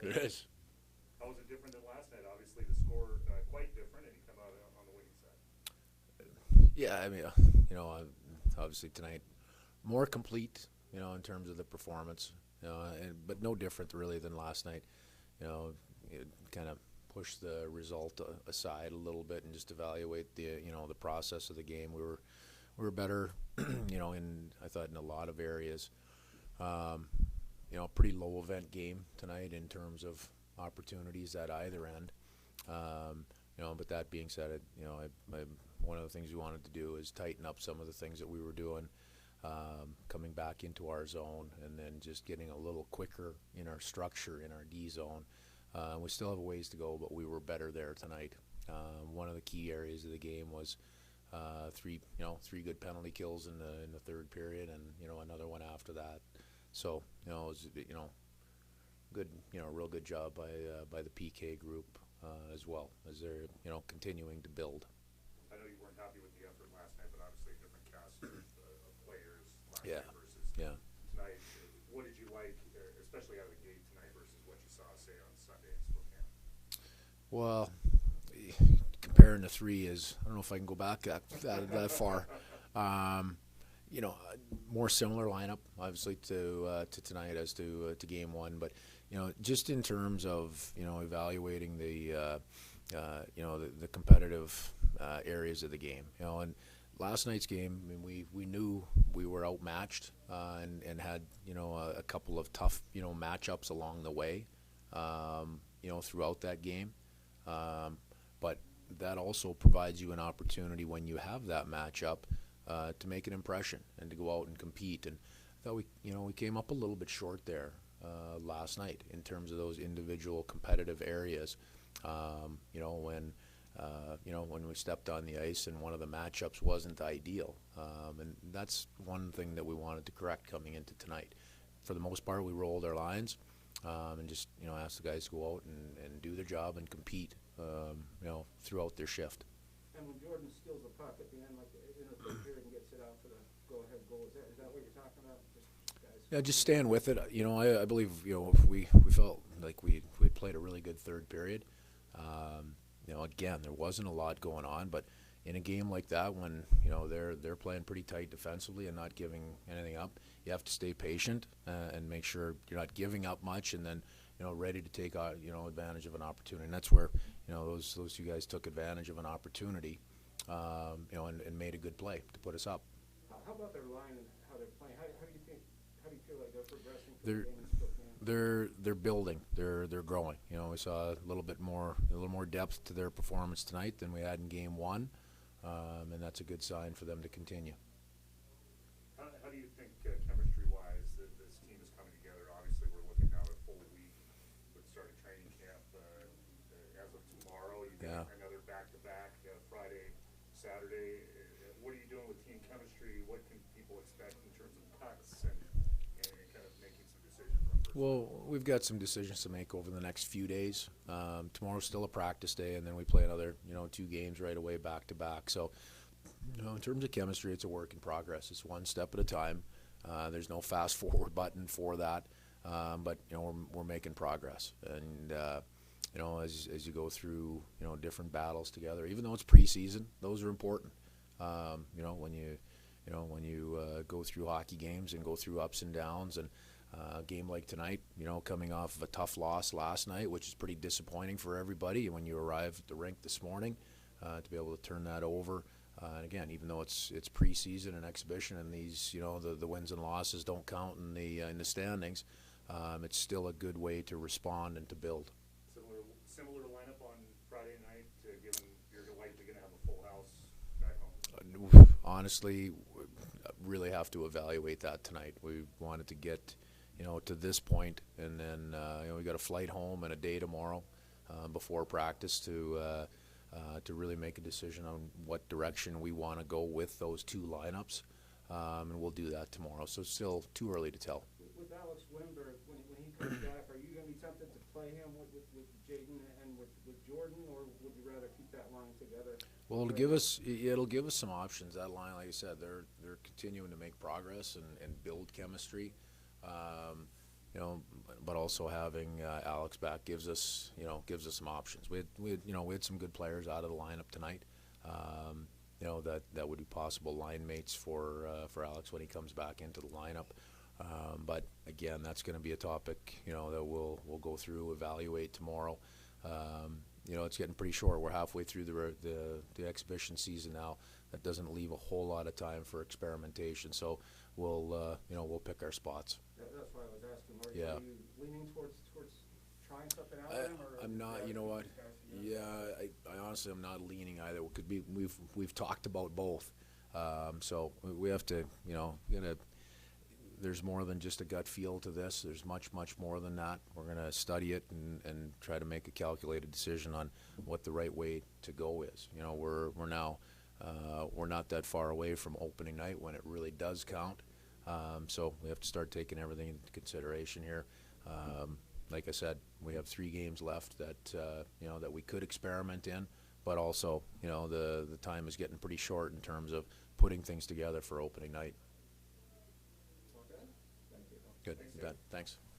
There is. How was it different than last night? Obviously, the score quite different, and you come out on the winning side. Yeah, I mean, obviously tonight more complete, in terms of the performance, but no different really than last night. It kind of push the result aside a little bit and just evaluate the process of the game. We were better, in I thought in a lot of areas. Um, Pretty low event game tonight in terms of opportunities at either end. But that being said, one of the things we wanted to do is tighten up some of the things that we were doing, coming back into our zone, and then just getting a little quicker in our structure in our D zone. We still have a ways to go, but we were better there tonight. One of the key areas of the game was three good penalty kills in the third period, and another one after that. So it was good, real good job by the PK group as well as they're continuing to build. I know you weren't happy with the effort last night, but obviously a different cast of players last Yeah, night versus yeah. tonight. What did you like, especially out of the gate tonight, versus what you saw, say, on Sunday in Spokane? Well, comparing the three is, I don't know if I can go back that far. Um, More similar lineup, obviously, to tonight as to game one. But just in terms of evaluating the competitive areas of the game. And last night's game, I mean, we knew we were outmatched, and had a couple of tough matchups along the way, throughout that game. But that also provides you an opportunity when you have that matchup to make an impression and to go out and compete. And I thought we came up a little bit short there last night in terms of those individual competitive areas. When we stepped on the ice and one of the matchups wasn't ideal, and that's one thing that we wanted to correct coming into tonight. For the most part, we rolled our lines, and just asked the guys to go out and do their job and compete, throughout their shift. And when Jordan steals the puck at the end, like in the third period, and gets it out for the go-ahead goal, is that what you're talking about? Just guys. Yeah, just stand with it. I believe we felt like we played a really good third period. Again, there wasn't a lot going on, but in a game like that, when they're playing pretty tight defensively and not giving anything up, you have to stay patient and make sure you're not giving up much, and then ready to take advantage of an opportunity. And that's where those two guys took advantage of an opportunity, and made a good play to put us up. How about their line and how they're playing? How do you feel like they're progressing? They're building. They're growing. We saw a little more depth to their performance tonight than we had in game one, and that's a good sign for them to continue. How do you think, chemistry-wise, that this team is coming together? Obviously, we're looking now at a full week with starting training camp as of tomorrow. You got another back-to-back Friday, Saturday. What are you doing with team chemistry? What can people expect in terms of cuts and kind of making some decisions on first? Well, we've got some decisions to make over the next few days. Tomorrow's still a practice day, and then we play another 2 games right away back-to-back. So, in terms of chemistry, it's a work in progress. It's one step at a time. There's no fast forward button for that, but we're making progress. And as you go through different battles together, even though it's preseason, those are important. When you go through hockey games and go through ups and downs, and a game like tonight, coming off of a tough loss last night, which is pretty disappointing for everybody. When you arrive at the rink this morning, to be able to turn that over. And again, even though it's preseason and exhibition, and these the wins and losses don't count in the standings, it's still a good way to respond and to build. Similar lineup on Friday night, given you're likely going to have a full house back home. Honestly, really have to evaluate that tonight. We wanted to get to this point, and then we got a flight home and a day tomorrow before practice to really make a decision on what direction we want to go with those 2 lineups, and we'll do that tomorrow. So still too early to tell. With Alex Wimberg, when he comes back, are you going to be tempted to play him with Jaden and with Jordan, or would you rather keep that line together? Well, it'll give us some options. That line, like I said, they're continuing to make progress and build chemistry. but also having Alex back gives us some options. We had some good players out of the lineup tonight. That would be possible line mates for Alex when he comes back into the lineup. But again, that's going to be a topic that we'll go through, evaluate tomorrow. It's getting pretty short. We're halfway through the exhibition season now. That doesn't leave a whole lot of time for experimentation. So we'll pick our spots. That's why I was asking. Yeah. Are you leaning towards trying something out with him? I'm not. You know what? Yeah, I honestly am not leaning either. Could be. We've talked about both. So we have to. There's more than just a gut feel to this. There's much more than that. We're going to study it and try to make a calculated decision on what the right way to go is. We're now we're not that far away from opening night when it really does count. So we have to start taking everything into consideration here. Like I said, we have 3 games left that that we could experiment in, but also the time is getting pretty short in terms of putting things together for opening night. Okay. Thank you. Good. You bet. Thanks.